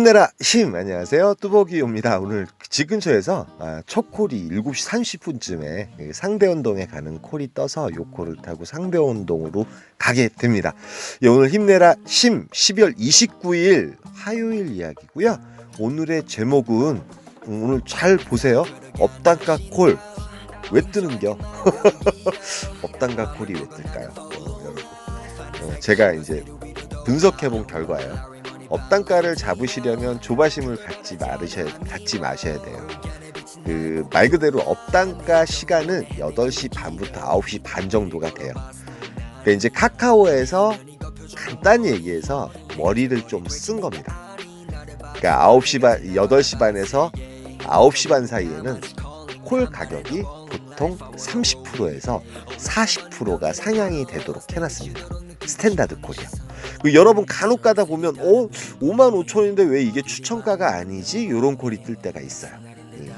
힘내라 힘! 안녕하세요, 뚜벅이입니다. 오늘 집 근처에서 첫 콜이 7시 30분쯤에 상대원동에 가는 콜이 떠서 요 콜을 타고 상대원동으로 가게 됩니다. 오늘 힘내라 힘 12월 29일 화요일 이야기고요. 오늘의 제목은 오늘 잘 보세요. 업단가 콜 왜 뜨는겨? 업단가 콜이 왜 뜰까요? 여러분, 제가 이제 분석해본 결과예요. 업단가를 잡으시려면 조바심을 갖지 마셔야 돼요. 말 그대로 업단가 시간은 8시 반부터 9시 반 정도가 돼요. 그러니까 이제 카카오에서 간단히 얘기해서 머리를 좀 쓴 겁니다. 그러니까 8시 반에서 9시 반 사이에는 콜 가격이 보통 30%에서 40%가 상향이 되도록 해놨습니다. 스탠다드 콜이요. 여러분 간혹 가다 보면 55,000원인데 왜 이게 추천가가 아니지? 이런 콜이 뜰 때가 있어요.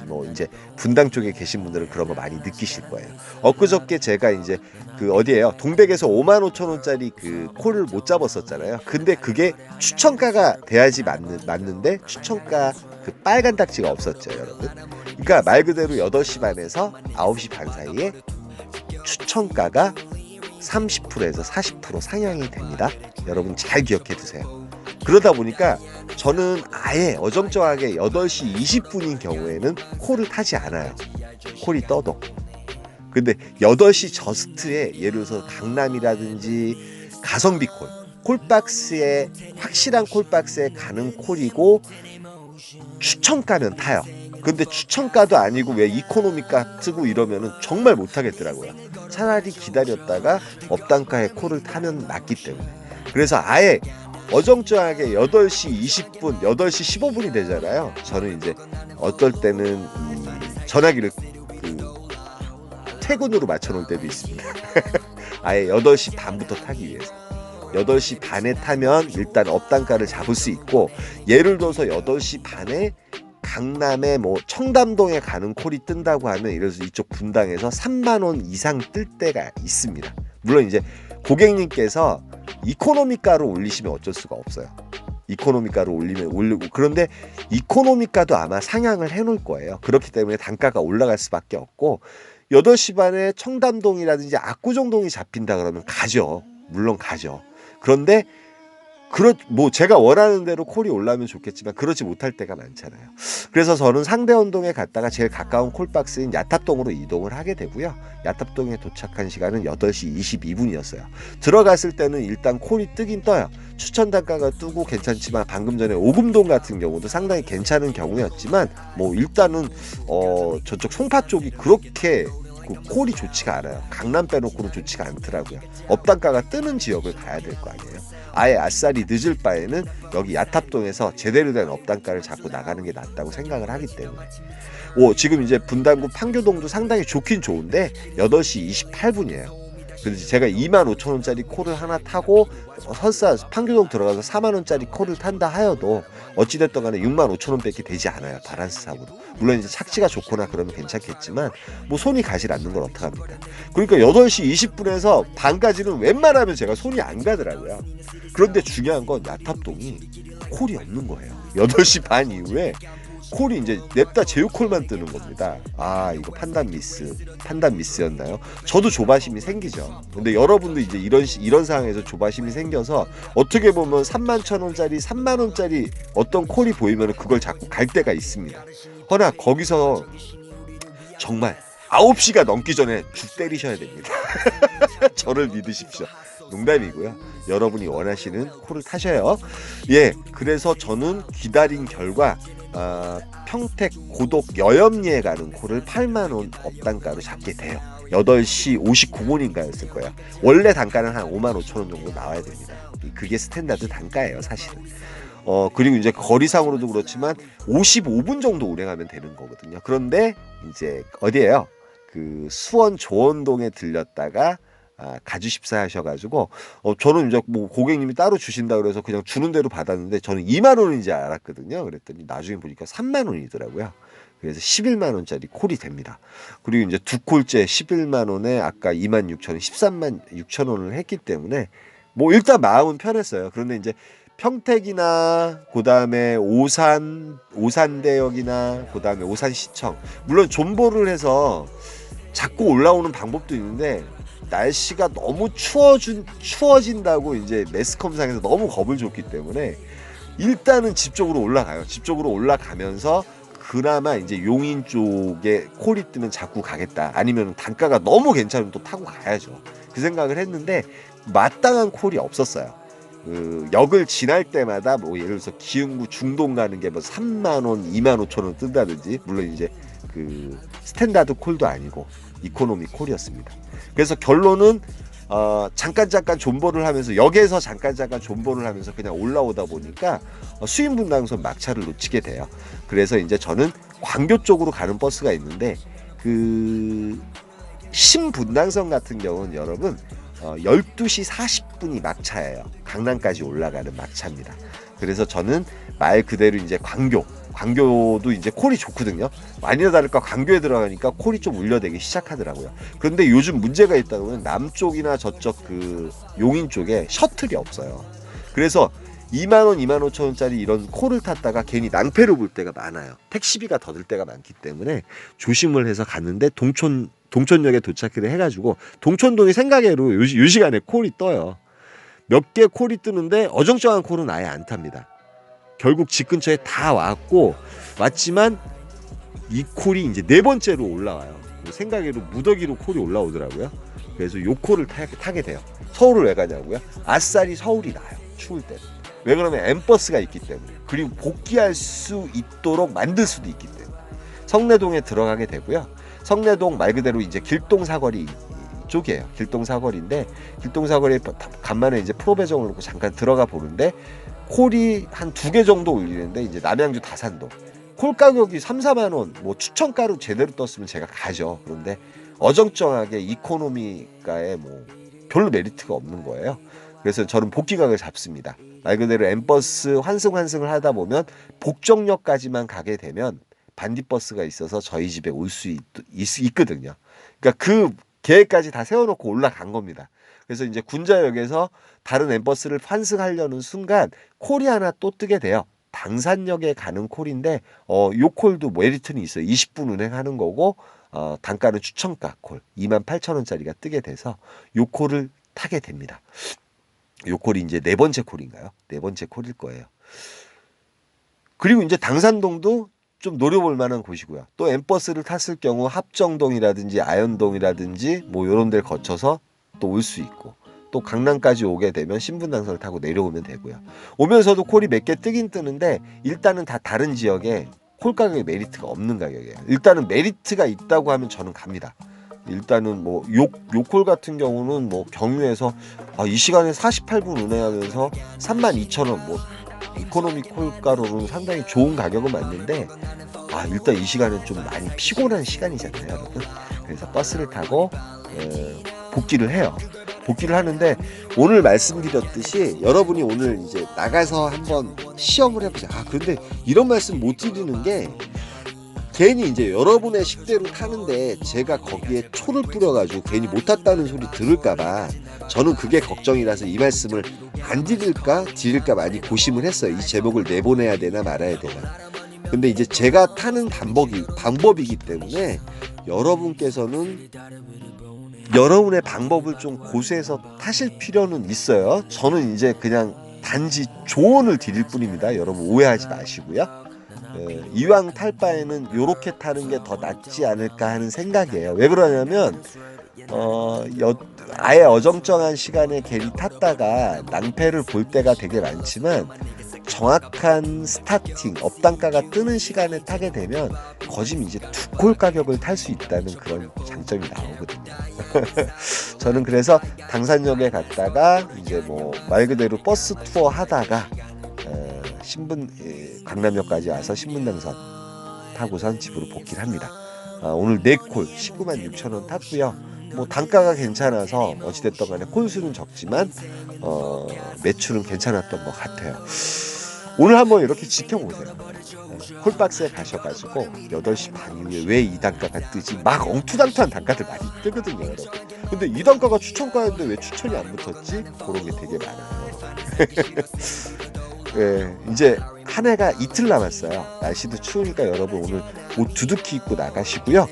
뭐 이제 분당 쪽에 계신 분들은 그런 거 많이 느끼실 거예요. 엊그저께 제가 이제 어디에요? 동백에서 55,000원짜리 콜을 못 잡았었잖아요. 근데 그게 추천가가 돼야지 맞는데 추천가 빨간 딱지가 없었죠, 여러분. 그러니까 말 그대로 8시 반에서 9시 반 사이에 추천가가 30%에서 40% 상향이 됩니다. 여러분 잘 기억해 두세요. 그러다 보니까 저는 아예 어정쩡하게 8시 20분인 경우에는 콜을 타지 않아요. 콜이 떠도. 근데 8시 저스트에 예를 들어서 강남이라든지 가성비 콜박스에 확실한 콜박스에 가는 콜이고 추천가는 타요. 근데 추천가도 아니고 왜 이코노미가 뜨고 이러면은 정말 못하겠더라고요. 차라리 기다렸다가 업단가에 콜을 타면 낫기 때문에. 그래서 아예 어정쩡하게 8시 20분, 8시 15분이 되잖아요. 저는 이제 어떨 때는 전화기를 퇴근으로 맞춰놓을 때도 있습니다. 아예 8시 반부터 타기 위해서. 8시 반에 타면 일단 업단가를 잡을 수 있고, 예를 들어서 8시 반에 강남에 뭐 청담동에 가는 콜이 뜬다고 하면 예를 들어서 이쪽 분당에서 3만원 이상 뜰 때가 있습니다. 물론 이제 고객님께서 이코노미가로 올리시면 어쩔 수가 없어요. 이코노미가로 올리고, 그런데 이코노미가도 아마 상향을 해놓을 거예요. 그렇기 때문에 단가가 올라갈 수밖에 없고, 8시 반에 청담동이라든지 압구정동이 잡힌다 그러면 가죠. 물론 가죠. 그런데 뭐 제가 원하는 대로 콜이 올라오면 좋겠지만 그러지 못할 때가 많잖아요. 그래서 저는 상대원동에 갔다가 제일 가까운 콜박스인 야탑동으로 이동을 하게 되고요. 야탑동에 도착한 시간은 8시 22분이었어요. 들어갔을 때는 일단 콜이 뜨긴 떠요. 추천 단가가 뜨고 괜찮지만 방금 전에 오금동 같은 경우도 상당히 괜찮은 경우였지만 뭐 일단은 저쪽 송파 쪽이 그렇게 콜이 좋지가 않아요. 강남 빼놓고는 좋지가 않더라고요. 업단가가 뜨는 지역을 가야 될 거 아니에요. 아예 아싸리 늦을 바에는 여기 야탑동에서 제대로 된 업단가를 잡고 나가는 게 낫다고 생각을 하기 때문에. 지금 이제 분당구 판교동도 상당히 좋긴 좋은데 8시 28분이에요. 그래서 제가 25,000원짜리 콜을 하나 타고 설사 판교동 들어가서 4만원짜리 콜을 탄다 하여도 어찌됐든 간에 65,000원밖에 되지 않아요. 바란스 사고로. 물론 이제 착지가 좋거나 그러면 괜찮겠지만 뭐 손이 가질 않는 걸 어떡합니까. 그러니까 8시 20분에서 반까지는 웬만하면 제가 손이 안 가더라고요. 그런데 중요한 건 야탑동이 콜이 없는 거예요. 8시 반 이후에 콜이 이제 냅다 제휴콜만 뜨는 겁니다. 이거 판단 미스였나요? 저도 조바심이 생기죠. 근데 여러분도 이제 이런 상황에서 조바심이 생겨서 어떻게 보면 31,000원짜리 3만원짜리 어떤 콜이 보이면 그걸 자꾸 갈 때가 있습니다. 허나 거기서 정말 9시가 넘기 전에 죽 때리셔야 됩니다. 저를 믿으십시오. 농담이고요. 여러분이 원하시는 콜을 타셔요. 그래서 저는 기다린 결과 평택 고독 여염리에 가는 콜을 8만원 업단가로 잡게 돼요. 8시 59분인가였을 거예요. 원래 단가는 한 55,000원 정도 나와야 됩니다. 그게 스탠다드 단가예요, 사실은. 그리고 이제 거리상으로도 그렇지만 55분 정도 운행하면 되는 거거든요. 그런데 이제 어디예요? 수원 조원동에 들렸다가 가주십사 하셔가지고 저는 이제 뭐 고객님이 따로 주신다 그래서 그냥 주는 대로 받았는데 저는 2만 원인지 알았거든요. 그랬더니 나중에 보니까 3만 원이더라고요. 그래서 11만 원짜리 콜이 됩니다. 그리고 이제 두 콜째 11만 원에 아까 26,000원, 13만 6천 원을 했기 때문에 뭐 일단 마음은 편했어요. 그런데 이제 평택이나 그다음에 오산대역이나 그다음에 오산시청, 물론 존버를 해서 자꾸 올라오는 방법도 있는데 날씨가 너무 추워진다고 이제 매스컴상에서 너무 겁을 줬기 때문에 일단은 집 쪽으로 올라가요. 집 쪽으로 올라가면서 그나마 이제 용인 쪽에 콜이 뜨면 자꾸 가겠다, 아니면 단가가 너무 괜찮으면 또 타고 가야죠, 그 생각을 했는데 마땅한 콜이 없었어요. 그 역을 지날 때마다 뭐 예를 들어서 기흥구 중동 가는 게 뭐 3만 원, 2만 5천 원 뜬다든지, 물론 이제 그 스탠다드 콜도 아니고 이코노미 콜이었습니다. 그래서 결론은 잠깐 존버를 하면서, 역에서 잠깐 존버를 하면서 그냥 올라오다 보니까 수인분당선 막차를 놓치게 돼요. 그래서 이제 저는 광교 쪽으로 가는 버스가 있는데, 그 신분당선 같은 경우는 여러분 12시 40분이 막차예요. 강남까지 올라가는 막차입니다. 그래서 저는 말 그대로 이제 광교도 이제 콜이 좋거든요. 아니나 다를까 광교에 들어가니까 콜이 좀 울려대기 시작하더라고요. 그런데 요즘 문제가 있다면 남쪽이나 저쪽 그 용인 쪽에 셔틀이 없어요. 그래서 2만원, 2만 5천 원짜리 이런 콜을 탔다가 괜히 낭패를 볼 때가 많아요. 택시비가 더 들 때가 많기 때문에 조심을 해서 갔는데, 동촌역에 도착을 해가지고 동촌동이 생각외로 요 시간에 콜이 떠요. 몇 개 콜이 뜨는데 어정쩡한 콜은 아예 안 탑니다. 결국 집 근처에 다 왔지만 이 콜이 이제 네 번째로 올라와요. 생각외로 무더기로 콜이 올라오더라고요. 그래서 요 콜을 타게 돼요. 서울을 왜 가냐고요? 아싸리 서울이 나요, 추울 때는. 왜 그러면 M버스가 있기 때문에, 그리고 복귀할 수 있도록 만들 수도 있기 때문에 성내동에 들어가게 되고요. 성내동 말 그대로 이제 길동사거리 쪽이에요. 길동사거리인데, 길동사거리에 간만에 이제 프로 배정을 놓고 잠깐 들어가 보는데 콜이 한 2개 정도 올리는데, 이제 남양주 다산동 콜 가격이 3, 4만 원, 뭐 추천가로 제대로 떴으면 제가 가죠. 그런데 어정쩡하게 이코노미가에 뭐 별로 메리트가 없는 거예요. 그래서 저는 복귀각을 잡습니다. 말 그대로 M버스 환승을 하다 보면 복정역까지만 가게 되면 반디버스가 있어서 저희 집에 올 수 있거든요. 그러니까 그 계획까지 다 세워놓고 올라간 겁니다. 그래서 이제 군자역에서 다른 M버스를 환승하려는 순간 콜이 하나 또 뜨게 돼요. 당산역에 가는 콜인데 요 콜도 메리트는 있어요. 20분 운행하는 거고 단가는 추천가 콜 28,000원짜리가 뜨게 돼서 요 콜을 타게 됩니다. 요 콜이 이제 네 번째 콜인가요? 네 번째 콜일 거예요. 그리고 이제 당산동도 좀 노려볼 만한 곳이고요. 또 M버스를 탔을 경우 합정동이라든지 아현동이라든지 뭐 이런 데를 거쳐서 또 올 수 있고, 또 강남까지 오게 되면 신분당선을 타고 내려오면 되고요. 오면서도 콜이 몇 개 뜨긴 뜨는데 일단은 다 다른 지역에 콜 가격에 메리트가 없는 가격이에요. 일단은 메리트가 있다고 하면 저는 갑니다. 일단은 뭐 요콜 같은 경우는 뭐 경유해서 이 시간에 48분 운행하면서 32,000원, 뭐 이코노미 콜가로는 상당히 좋은 가격은 맞는데 일단 이 시간은 좀 많이 피곤한 시간이잖아요, 여러분. 그래서 버스를 타고 복귀를 해요. 복귀를 하는데, 오늘 말씀드렸듯이 여러분이 오늘 이제 나가서 한번 시험을 해보자. 그런데 이런 말씀 못 드리는 게, 괜히 이제 여러분의 식대로 타는데 제가 거기에 초를 뿌려가지고 괜히 못 탔다는 소리 들을까봐 저는 그게 걱정이라서 이 말씀을 안 드릴까 많이 고심을 했어요. 이 제목을 내보내야 되나 말아야 되나. 근데 이제 제가 타는 방법이기 때문에 여러분께서는 여러분의 방법을 좀 고수해서 타실 필요는 있어요. 저는 이제 그냥 단지 조언을 드릴 뿐입니다. 여러분 오해하지 마시고요. 이왕 탈 바에는 요렇게 타는 게 더 낫지 않을까 하는 생각이에요. 왜 그러냐면 아예 어정쩡한 시간에 괜히 탔다가 낭패를 볼 때가 되게 많지만, 정확한 스타팅 업단가가 뜨는 시간에 타게 되면 거짐 이제 2콜 가격을 탈 수 있다는 그런 장점이 나오거든요. 저는 그래서 당산역에 갔다가 이제 뭐 말 그대로 버스 투어 하다가 강남역까지 와서 신분당선 타고선 집으로 복귀를 합니다. 오늘 4콜 19만 6천 원 탔고요. 뭐 단가가 괜찮아서 어찌됐든 간에 콜수는 적지만 매출은 괜찮았던 것 같아요. 오늘 한번 이렇게 지켜보세요. 콜박스에 가셔가지고 8시 반 이후에 왜 이 단가가 뜨지? 막 엉투당투한 단가들 많이 뜨거든요, 여러분. 근데 이 단가가 추천가인데 왜 추천이 안 붙었지? 그런 게 되게 많아요. 예, 이제 한 해가 이틀 남았어요. 날씨도 추우니까 여러분 오늘 옷 두둑히 입고 나가시고요.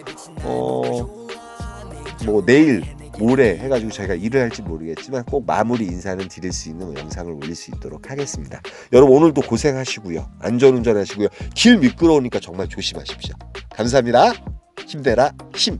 뭐 내일 모레 해가지고 저희가 일을 할지 모르겠지만 꼭 마무리 인사는 드릴 수 있는 영상을 올릴 수 있도록 하겠습니다. 여러분 오늘도 고생하시고요. 안전운전 하시고요. 길 미끄러우니까 정말 조심하십시오. 감사합니다. 힘내라 힘.